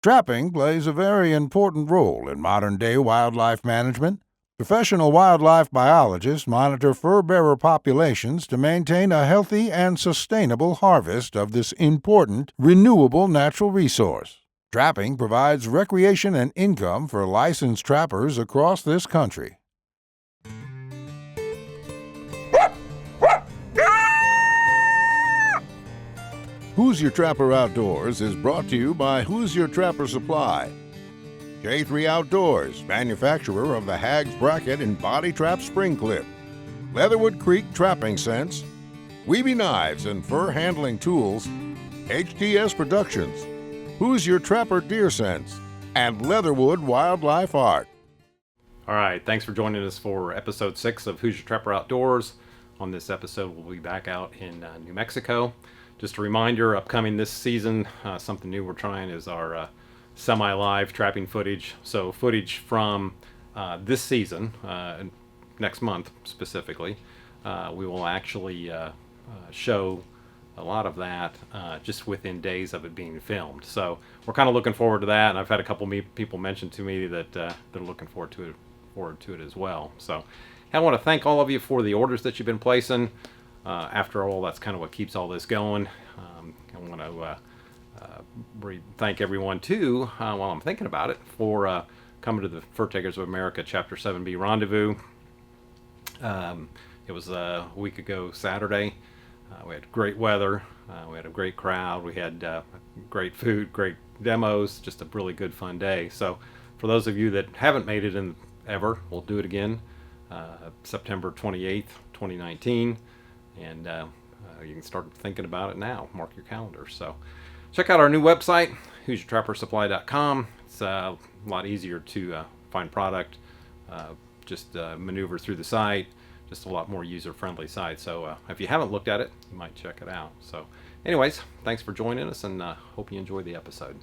Trapping plays a very important role in modern-day wildlife management. Professional wildlife biologists monitor fur-bearer populations to maintain a healthy and sustainable harvest of this important, renewable natural resource. Trapping provides recreation and income for licensed trappers across this country. Hoosier Trapper Outdoors is brought to you by Hoosier Trapper Supply. J3 Outdoors, manufacturer of the Hags Bracket and Body Trap Spring Clip. Leatherwood Creek Trapping Scents. Weeby Knives and Fur Handling Tools. HTS Productions. Hoosier Trapper Deer Scents. And Leatherwood Wildlife Art. All right, thanks for joining us for episode 6 of Hoosier Trapper Outdoors. On this episode, we'll be back out in New Mexico. Just a reminder, upcoming this season, something new we're trying is our semi-live trapping footage. So footage from this season, next month specifically, we will actually show a lot of that just within days of it being filmed. So we're kind of looking forward to that, and I've had a couple people mention to me that they're looking forward to it as well. So I want to thank all of you for the orders that you've been placing. After all, that's kind of what keeps all this going. I want to thank everyone too, while I'm thinking about it, for coming to the Fur Takers of America Chapter 7B Rendezvous. It was a week ago Saturday. We had great weather. We had a great crowd. We had great food, great demos, just a really good fun day. So for those of you that haven't made it in ever, we'll do it again September 28th, 2019. And you can start thinking about it now. Mark your calendar. So check out our new website, HoosierTrapperSupply.com. It's a lot easier to find product, just maneuver through the site, just a lot more user-friendly site. So if you haven't looked at it, you might check it out. So anyways, thanks for joining us, and hope you enjoy the episode.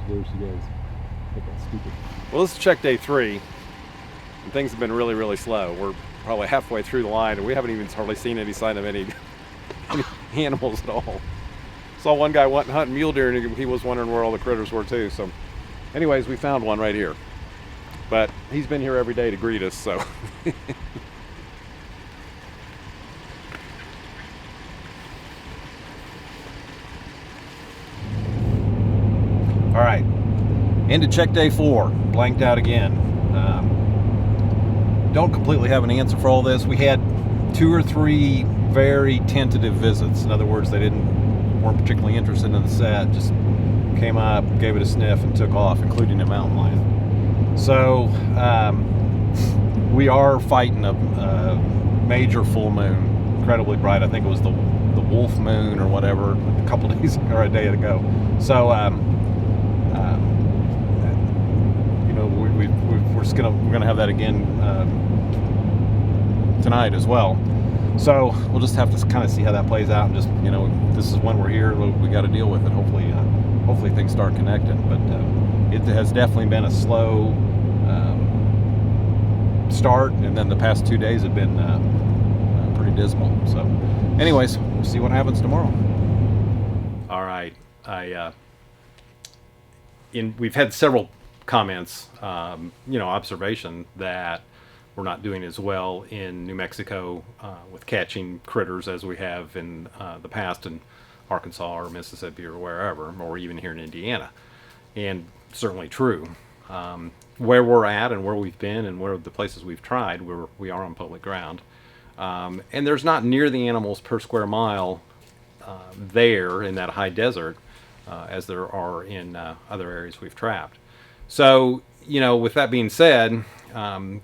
There she goes. Look, that's stupid. Well, this is check day 3, and things have been really, really slow. We're probably halfway through the line, and we haven't even hardly seen any sign of any animals at all. Saw one guy hunting mule deer, and he was wondering where all the critters were too. So anyways, we found one right here. But he's been here every day to greet us, so. All right, into check day 4, blanked out again. Don't completely have an answer for all this. We had 2 or 3 very tentative visits. In other words, they weren't particularly interested in the set, just came up, gave it a sniff, and took off, including a mountain lion. So we are fighting a major full moon, incredibly bright. I think it was the wolf moon or whatever, a couple days or a day ago. So we're gonna have that again tonight as well. So we'll just have to kind of see how that plays out, and just, this is when we're here. We got to deal with it. Hopefully things start connecting. But it has definitely been a slow start, and then the past 2 days have been pretty dismal. So, anyways, we'll see what happens tomorrow. All right, we've had several comments, observation that we're not doing as well in New Mexico with catching critters as we have in the past, and Arkansas or Mississippi or wherever, or even here in Indiana. And certainly true. Where we're at and where we've been and where the places we've tried, we are on public ground. And there's not near the animals per square mile there in that high desert as there are in other areas we've trapped. So, with that being said,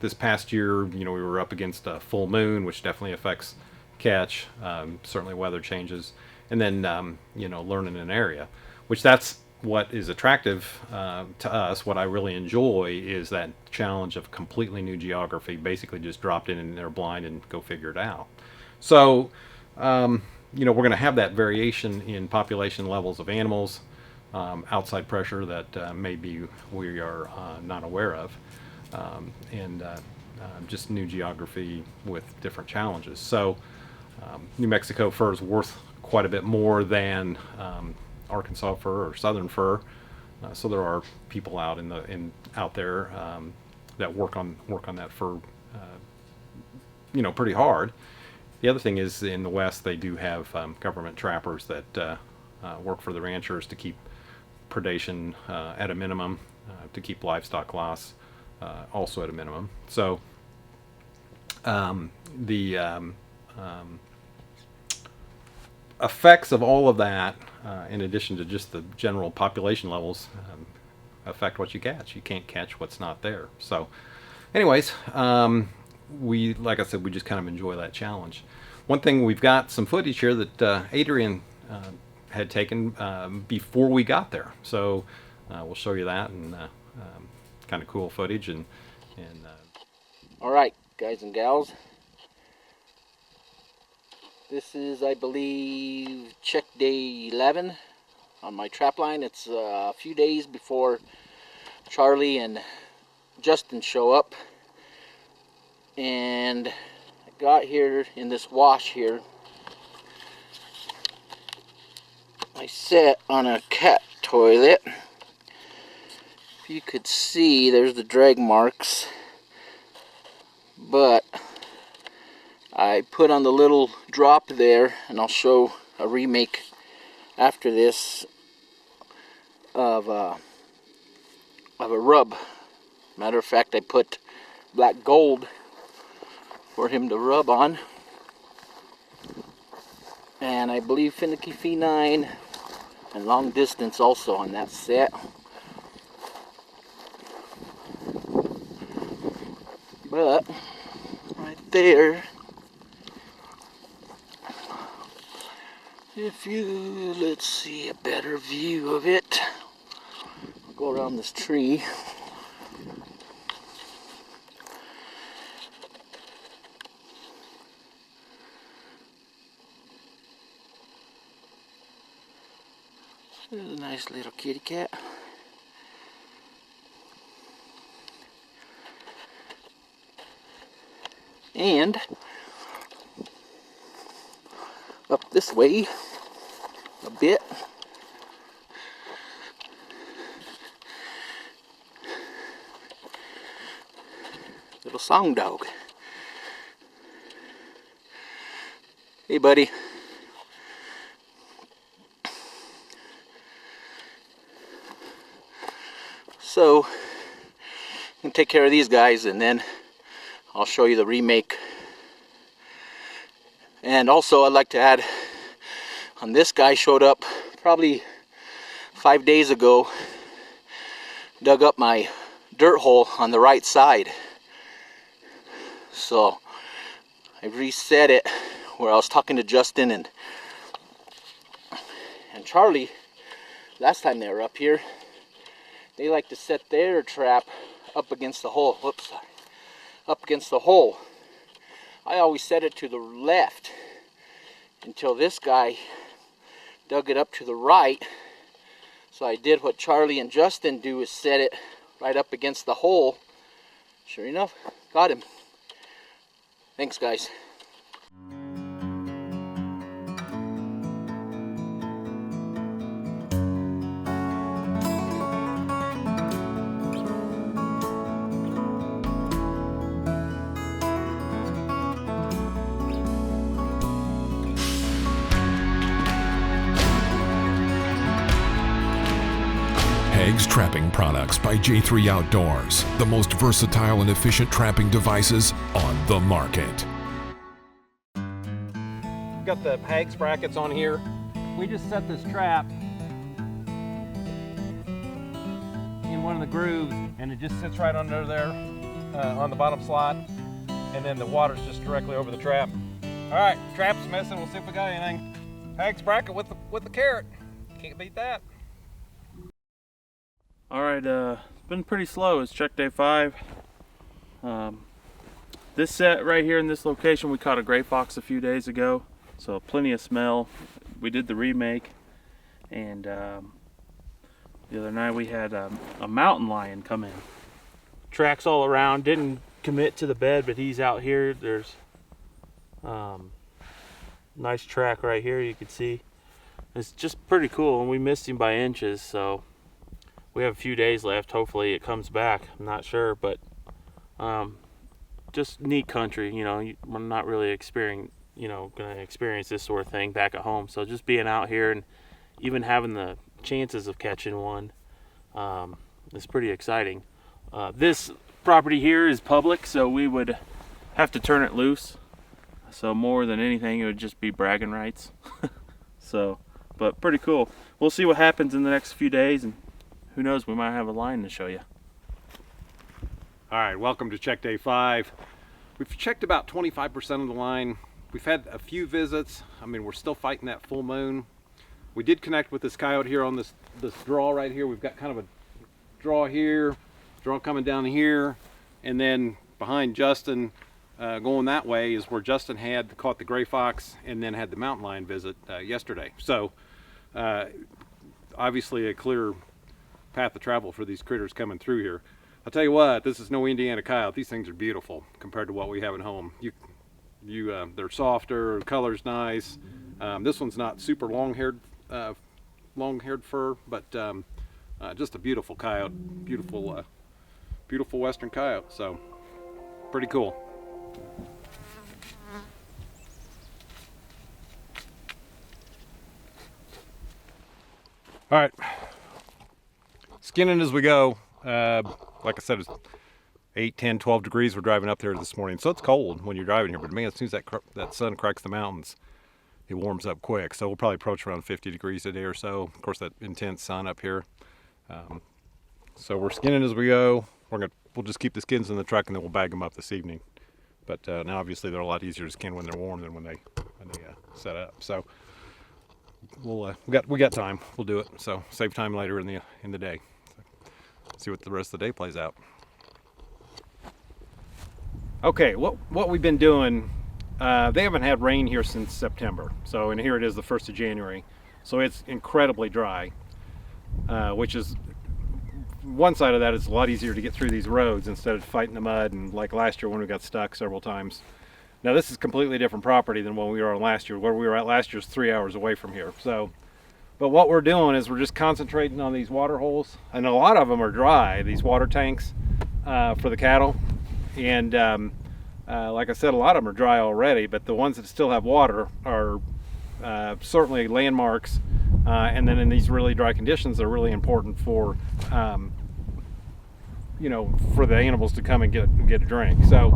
this past year, we were up against a full moon, which definitely affects catch, certainly weather changes, and then, learning an area, which that's what is attractive to us. What I really enjoy is that challenge of completely new geography, basically just dropped in and they're blind and go figure it out. So, we're going to have that variation in population levels of animals, outside pressure that maybe we are not aware of, and just new geography with different challenges. So New Mexico fur is worth quite a bit more than Arkansas fur or southern fur. So there are people out out there that work on that fur, pretty hard. The other thing is in the West they do have government trappers that work for the ranchers to keep predation at a minimum, to keep livestock loss also at a minimum. So the effects of all of that, in addition to just the general population levels, affect what you catch. You can't catch what's not there. So anyways, like I said, we just kind of enjoy that challenge. One thing, we've got some footage here that Adrian had taken before we got there. So we'll show you that, and kind of cool footage. And all right, guys and gals. This is, I believe, check day 11 on my trap line. It's a few days before Charlie and Justin show up. And I got here in this wash here. I set on a cat toilet. If you could see, there's the drag marks. But I put on the little drop there, and I'll show a remake after this of a rub. Matter of fact, I put black gold for him to rub on, and I believe finicky F9 and long distance also on that set. But right there, if you, let's see a better view of it, I'll go around this tree. There's a nice little kitty cat. And up this way a bit, little song dog. Hey buddy. So I'm gonna take care of these guys, and then I'll show you the remake. And also I'd like to add on, this guy showed up probably 5 days ago, dug up my dirt hole on the right side. So I reset it where I was talking to Justin and Charlie last time they were up here. They like to set their trap up against the hole. Whoops, sorry. Up against the hole. I always set it to the left until this guy dug it up to the right. So I did what Charlie and Justin do, is set it right up against the hole. Sure enough, got him. Thanks, guys. Hags Trapping Products by J3 Outdoors, the most versatile and efficient trapping devices on the market. Got the Hags brackets on here. We just set this trap in one of the grooves, and it just sits right under there on the bottom slot, and then the water's just directly over the trap. All right, trap's missing. We'll see if we got anything. Hags bracket with the carrot. Can't beat that. All right, it's been pretty slow. It's check day 5. This set right here in this location, we caught a gray fox a few days ago, so plenty of smell. We did the remake, and the other night we had a mountain lion come in. Tracks all around, didn't commit to the bed, but he's out here. There's nice track right here you can see. It's just pretty cool, and we missed him by inches, so we have a few days left. Hopefully it comes back. I'm not sure, but just neat country. You know, we're not really gonna experience this sort of thing back at home. So just being out here and even having the chances of catching one is pretty exciting. This property here is public, so we would have to turn it loose. So more than anything, it would just be bragging rights. So, but pretty cool. We'll see what happens in the next few days, and who knows, we might have a line to show you. All right, welcome to check day 5. We've checked about 25% of the line. We've had a few visits. I mean, we're still fighting that full moon. We did connect with this coyote here on this draw right here. We've got kind of a draw here, draw coming down here, and then behind Justin, going that way is where Justin had caught the gray fox and then had the mountain lion visit yesterday. So obviously a clear path of travel for these critters coming through here. I'll tell you what, this is no Indiana coyote. These things are beautiful compared to what we have at home. They're softer, color's nice. This one's not super long-haired fur, but just a beautiful coyote, beautiful western coyote. So pretty cool. All right, skinning as we go. Like I said, it's 8, 10, 12 degrees. We're driving up there this morning, so it's cold when you're driving here, but man, as soon as that sun cracks the mountains, it warms up quick. So we'll probably approach around 50 degrees a day or so. Of course, that intense sun up here. So we're skinning as we go. We'll just keep the skins in the truck, and then we'll bag them up this evening. But now obviously they're a lot easier to skin when they're warm than when they set up. So we got time. We'll do it. So save time later in the day. So see what the rest of the day plays out. Okay, what we've been doing. They haven't had rain here since September. So, and here it is, the 1st of January. So it's incredibly dry, which is one side of that is a lot easier to get through these roads instead of fighting the mud, and like last year when we got stuck several times. Now this is completely different property than when we were on last year. Where we were at last year is 3 hours away from here. So, but what we're doing is we're just concentrating on these water holes, and a lot of them are dry, these water tanks for the cattle. And like I said, a lot of them are dry already, but the ones that still have water are certainly landmarks. And then in these really dry conditions, they're really important for for the animals to come and get a drink. So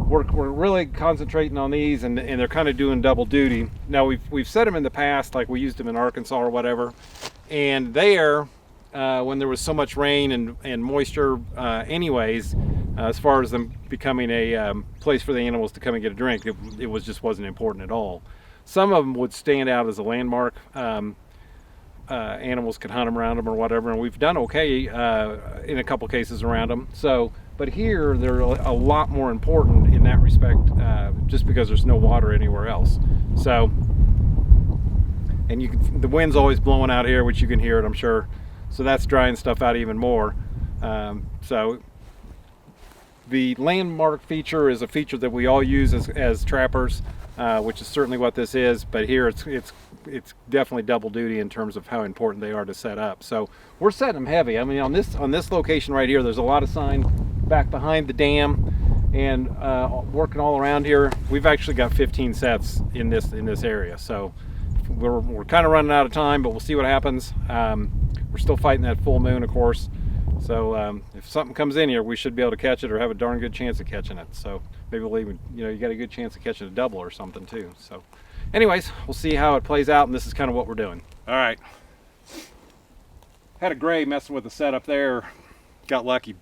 we're really concentrating on these, and they're kind of doing double duty. Now we've set them in the past, like we used them in Arkansas or whatever, and there when there was so much rain and moisture anyways, as far as them becoming a place for the animals to come and get a drink, it just wasn't important at all. Some of them would stand out as a landmark. Animals could hunt them around them or whatever, and we've done okay in a couple cases around them. So, but here they're a lot more important in that respect, just because there's no water anywhere else. So, and the wind's always blowing out here, which you can hear it, I'm sure. So that's drying stuff out even more. So the landmark feature is a feature that we all use as trappers, which is certainly what this is. But here it's definitely double duty in terms of how important they are to set up. So we're setting them heavy. I mean, on this location right here, there's a lot of sign back behind the dam, and working all around here. We've actually got 15 sets in this area. So we're kind of running out of time, but we'll see what happens. We're still fighting that full moon, of course. So if something comes in here, we should be able to catch it or have a darn good chance of catching it. So maybe we'll even, you got a good chance of catching a double or something too. So anyways, we'll see how it plays out, and this is kind of what we're doing. All right. Had a gray messing with the setup there. Got lucky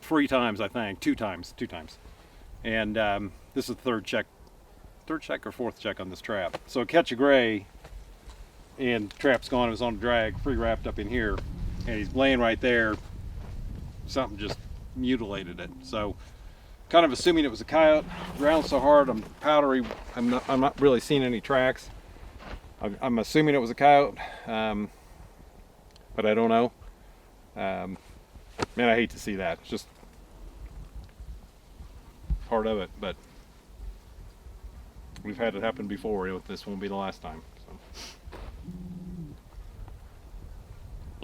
3 times, I think. 2 times. And this is the third check or fourth check on this trap. So catch a gray, and trap's gone. It was on a drag, free wrapped up in here, and he's laying right there. Something just mutilated it. So kind of assuming it was a coyote. Ground so hard, I'm powdery. I'm not really seeing any tracks. I'm assuming it was a coyote, but I don't know. Man, I hate to see that. It's just part of it, but we've had it happen before. This won't be the last time. So.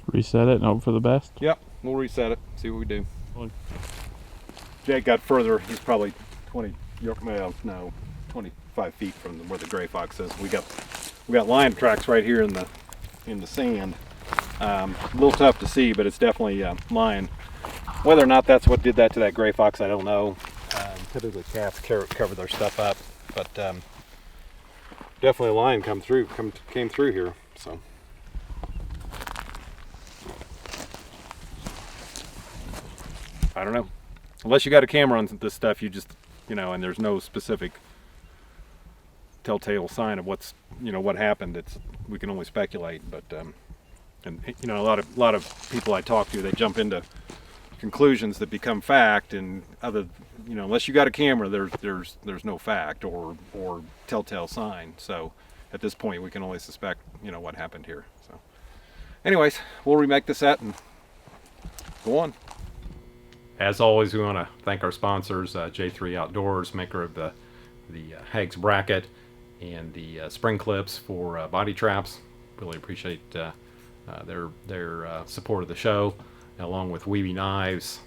Reset it and hope for the best. Yep, we'll reset it. See what we do. Jake got further. He's probably 25 feet from where the gray fox is. We got line tracks right here in the sand. A little tough to see, but it's definitely lion. Whether or not that's what did that to that gray fox, I don't know. Typically calves cover their stuff up, but definitely a lion came through here. So I don't know. Unless you got a camera on this stuff, you just and there's no specific telltale sign of what happened. We can only speculate, but and a lot of people I talk to, they jump into conclusions that become fact, and unless you got a camera, there's no fact or telltale sign. So at this point, we can only suspect what happened here. So anyways, we'll remake the set and go on. As always, we want to thank our sponsors, J3 Outdoors, maker of the Hags bracket and the spring clips for body traps. Really appreciate their support of the show, along with Weeby Knives.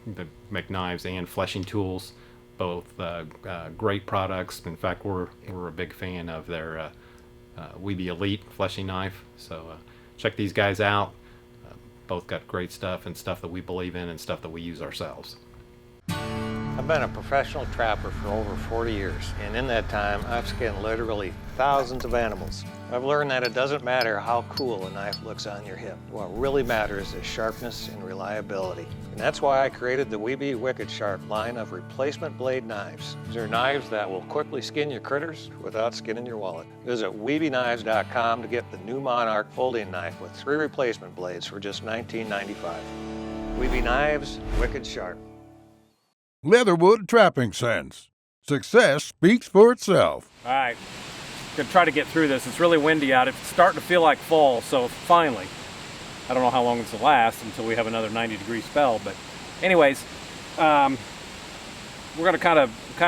They make knives and fleshing tools, both great products. In fact, we're a big fan of their Weeby Elite fleshing knife. So check these guys out. Both got great stuff and stuff that we believe in and stuff that we use ourselves. I've been a professional trapper for over 40 years, and in that time, I've skinned literally thousands of animals. I've learned that it doesn't matter how cool a knife looks on your hip. What really matters is sharpness and reliability. And that's why I created the Weeby Wicked Sharp line of replacement blade knives. These are knives that will quickly skin your critters without skinning your wallet. Visit WeebyKnives.com to get the new Monarch folding knife with 3 replacement blades for just $19.95. Weeby Knives, Wicked Sharp. Leatherwood Trapping Sense. Success speaks for itself. All right, gonna try to get through this. It's really windy out. It's starting to feel like fall, so finally, I don't know how long this will last until we have another 90-degree spell. But anyways, we're gonna kind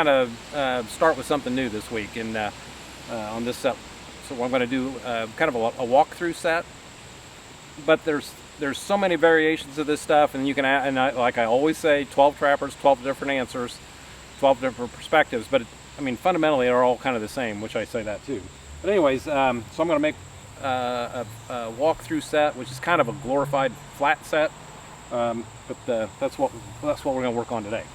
of start with something new this week, and on this set. So I'm gonna do kind of a walkthrough set. But there's so many variations of this stuff, and you can add, and like I always say, 12 trappers, 12 different answers, 12 different perspectives. But fundamentally, they're all kind of the same, which I say that too. But anyways, so I'm going to make a walkthrough set, which is kind of a glorified flat set. But that's what we're going to work on today.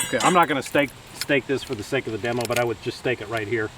Okay, I'm not going to stake this for the sake of the demo, but I would just stake it right here.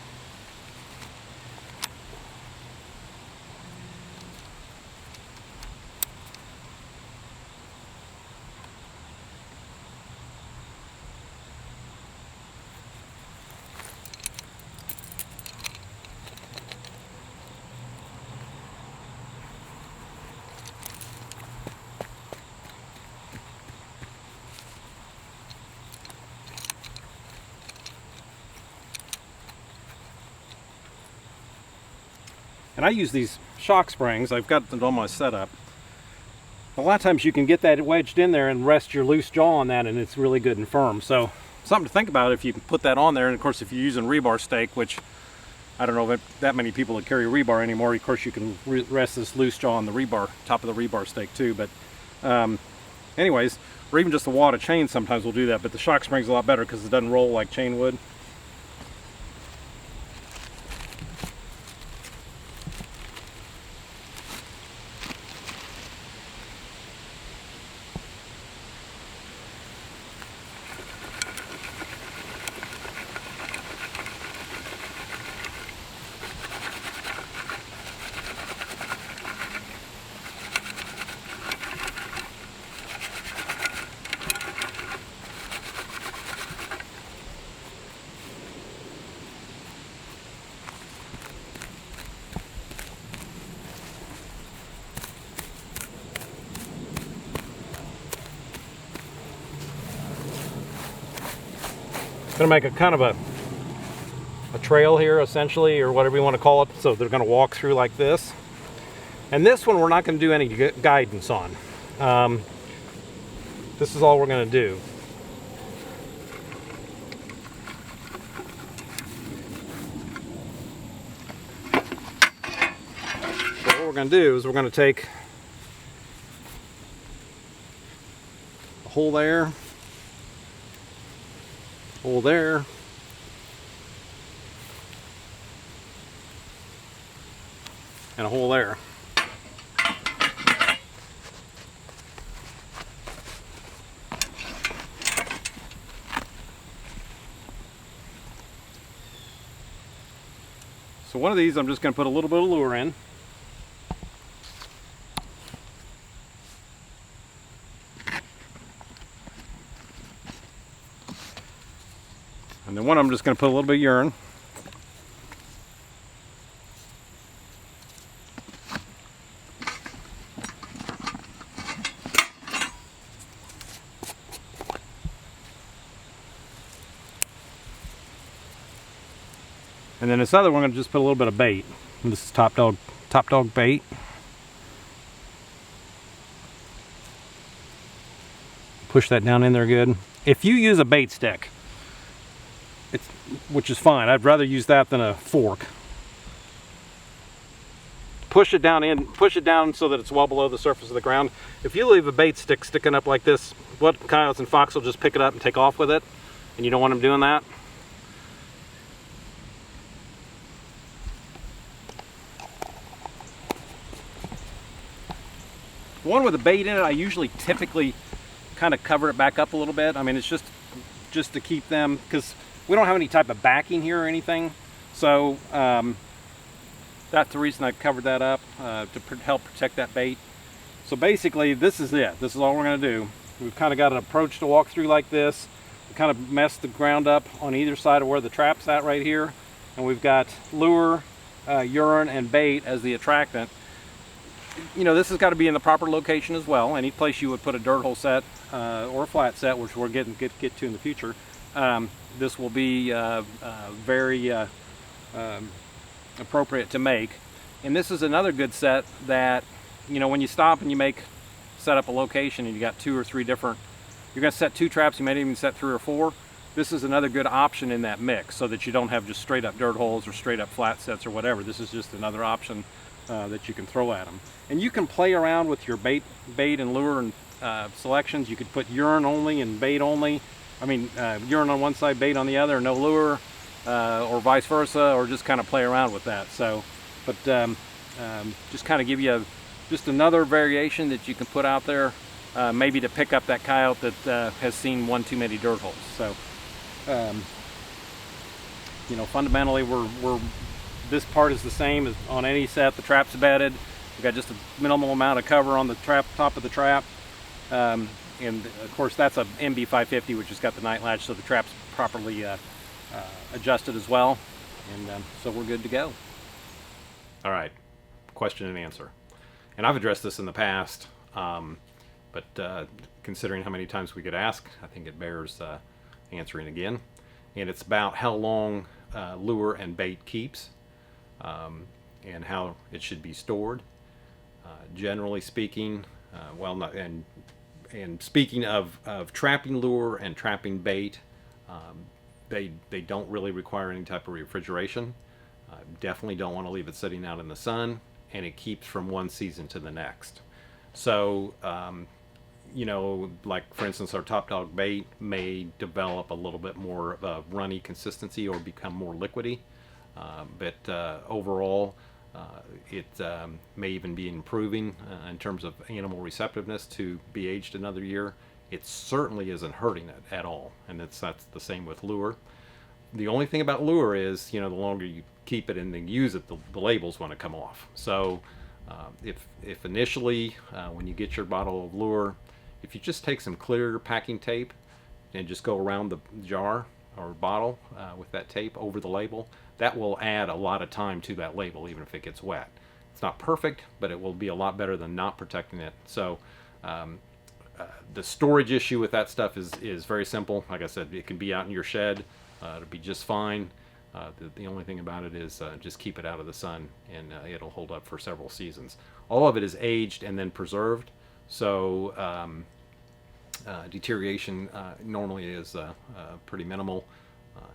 And I use these shock springs. I've got them on my setup. A lot of times you can get that wedged in there and rest your loose jaw on that, and it's really good and firm. So something to think about if you can put that on there. And of course, if you're using rebar stake, which I don't know if that many people that carry rebar anymore, of course you can rest this loose jaw on the rebar, top of the rebar stake too. But anyways, or even just a wad of chain sometimes will do that, but the shock spring's a lot better because it doesn't roll like chain would. Gonna make a kind of a trail here, essentially, or whatever you want to call it. So they're gonna walk through like this. And this one we're not gonna do any guidance on. This is all we're gonna do. So what we're gonna do is we're gonna take a hole there, hole there, and a hole there. So one of these I'm just going to put a little bit of lure in. And then one I'm just going to put a little bit of urine. And then this other one, I'm going to just put a little bit of bait. And this is top dog bait. Push that down in there good. If you use a bait stick, which is fine, I'd rather use that than a fork. Push it down so that it's well below the surface of the ground. If you leave a bait stick sticking up like this, what coyotes and fox will just pick it up and take off with it, and you don't want them doing that. The one with the bait in it, I usually typically kind of cover it back up a little bit. I mean, it's just to keep them, because we don't have any type of backing here or anything. So that's the reason I covered that up, to help protect that bait. So basically, this is it. This is all we're going to do. We've kind of got an approach to walk through like this. We kind of messed the ground up on either side of where the trap's at right here. And we've got lure, urine, and bait as the attractant. You know, this has got to be in the proper location as well. Any place you would put a dirt hole set or a flat set, which we're get to in the future, this will be very appropriate to make. And this is another good set that, you know, when you stop and you set up a location and you got 2 or 3 different, you're going to set 2 traps, you might even set 3 or 4. This is another good option in that mix, so that you don't have just straight up dirt holes or straight up flat sets or whatever. This is just another option that you can throw at them. And you can play around with your bait and lure and selections. You could put urine only and bait only. I mean, urine on one side, bait on the other, no lure, or vice versa, or just kind of play around with that. So, but just kind of give you just another variation that you can put out there, maybe to pick up that coyote that has seen one too many dirt holes. So, you know, fundamentally, this part is the same as on any set. The trap's bedded. We've got just a minimal amount of cover on the top of the trap. And of course, that's a MB550, which has got the night latch, so the trap's properly adjusted as well. And so we're good to go. All right, question and answer. And I've addressed this in the past, but considering how many times we get asked, I think it bears answering again. And it's about how long lure and bait keeps. and how it should be stored. Generally speaking, and speaking of trapping lure and trapping bait, they don't really require any type of refrigeration. Definitely don't want to leave it sitting out in the sun, and it keeps from one season to the next. So, like for instance, our Top Dog bait may develop a little bit more of a runny consistency or become more liquidy, but overall, it may even be improving in terms of animal receptiveness to be aged another year. It certainly isn't hurting it at all, and that's the same with lure. The only thing about lure is, the longer you keep it and then use it, the labels want to come off. So if initially when you get your bottle of lure, if you just take some clear packing tape and just go around the jar or bottle with that tape over the label, that will add a lot of time to that label, even if it gets wet. It's not perfect, but it will be a lot better than not protecting it. So the storage issue with that stuff is very simple. Like I said, it can be out in your shed. It'll be just fine. The only thing about it is just keep it out of the sun, and it'll hold up for several seasons. All of it is aged and then preserved, so deterioration normally is pretty minimal,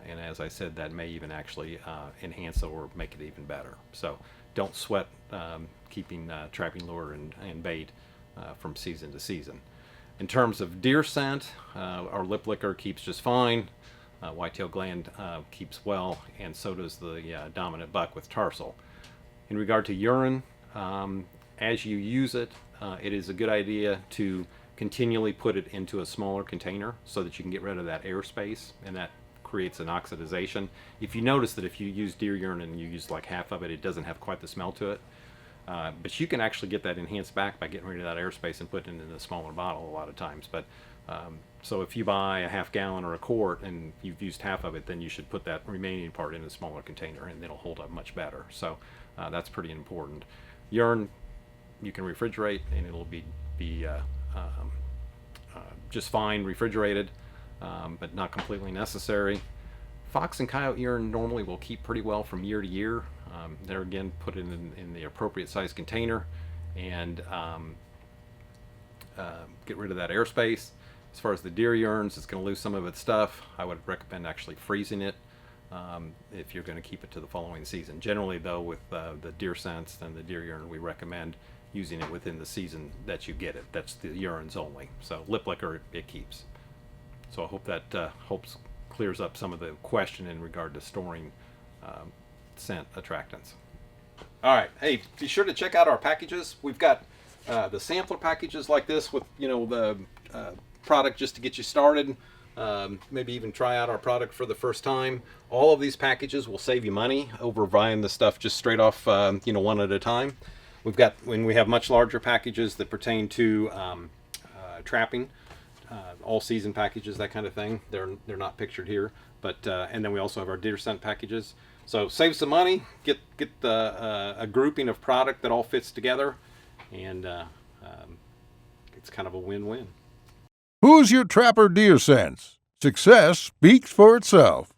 and as I said, that may even actually enhance it or make it even better. So don't sweat keeping trapping lure and bait from season to season. In terms of deer scent, our lip licker keeps just fine. Whitetail gland keeps well, and so does the dominant buck with tarsal. In regard to urine, as you use it, it is a good idea to continually put it into a smaller container so that you can get rid of that airspace, and that creates an oxidization. If you notice that if you use deer urine and you use like half of it, it doesn't have quite the smell to it. But you can actually get that enhanced back by getting rid of that airspace and putting it in a smaller bottle a lot of times. But so if you buy a half gallon or a quart and you've used half of it, then you should put that remaining part in a smaller container, and it'll hold up much better. So that's pretty important. Urine you can refrigerate, and it'll be just fine refrigerated, but not completely necessary. Fox and coyote urine normally will keep pretty well from year to year. They're again put in the appropriate size container, and get rid of that airspace. As far as the deer urines, it's going to lose some of its stuff. I would recommend actually freezing it if you're going to keep it to the following season. Generally, though, with the deer scents and the deer urine, we recommend using it within the season that you get it. That's the urines only. So lip licker, it keeps. So I hope that clears up some of the question in regard to storing scent attractants. All right, hey, be sure to check out our packages. We've got the sampler packages like this with the product just to get you started. Maybe even try out our product for the first time. All of these packages will save you money over buying the stuff just straight off, one at a time. When we have much larger packages that pertain to trapping, all season packages, that kind of thing. They're not pictured here, but and then we also have our deer scent packages. So save some money, get a grouping of product that all fits together, and it's kind of a win-win. Hoosier Trapper Deer Sense. Success speaks for itself.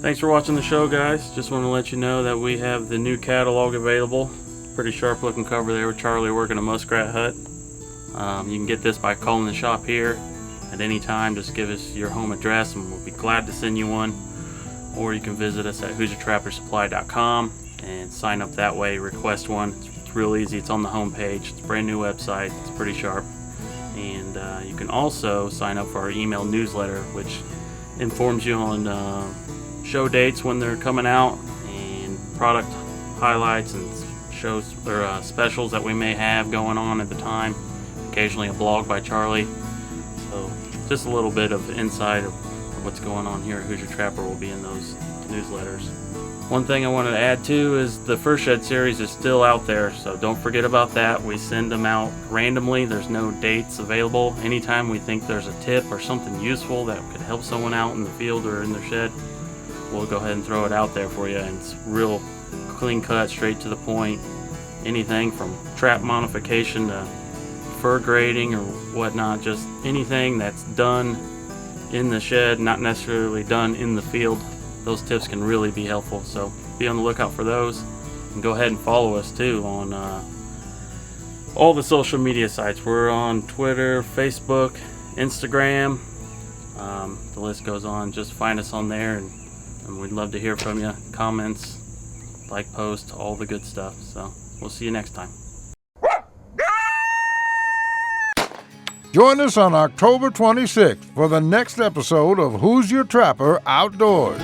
Thanks for watching the show, guys. Just want to let you know that we have the new catalog available. Pretty sharp looking cover there with Charlie working a muskrat hut. You can get this by calling the shop here at any time. Just give us your home address and we'll be glad to send you one. Or you can visit us at HoosierTrapperSupply.com and sign up that way, request one. It's real easy. It's on the home page. It's a brand new website. It's pretty sharp. And you can also sign up for our email newsletter, which informs you on show dates when they're coming out and product highlights and shows or specials that we may have going on at the time. Occasionally a blog by Charlie. So just a little bit of insight of what's going on here at Hoosier Trapper will be in those newsletters. One thing I wanted to add too is the Fur Shed series is still out there, so don't forget about that. We send them out randomly. There's no dates available. Anytime we think there's a tip or something useful that could help someone out in the field or in their shed, we'll go ahead and throw it out there for you. And it's real clean cut, straight to the point. Anything from trap modification to fur grading or whatnot, just anything that's done in the shed, not necessarily done in the field, those tips can really be helpful. So be on the lookout for those, and go ahead and follow us too on all the social media sites. We're on Twitter, Facebook, Instagram. The list goes on. Just find us on there, and we'd love to hear from you. Comments, like posts, all the good stuff. So we'll see you next time. Join us on October 26th for the next episode of Who's Your Trapper Outdoors.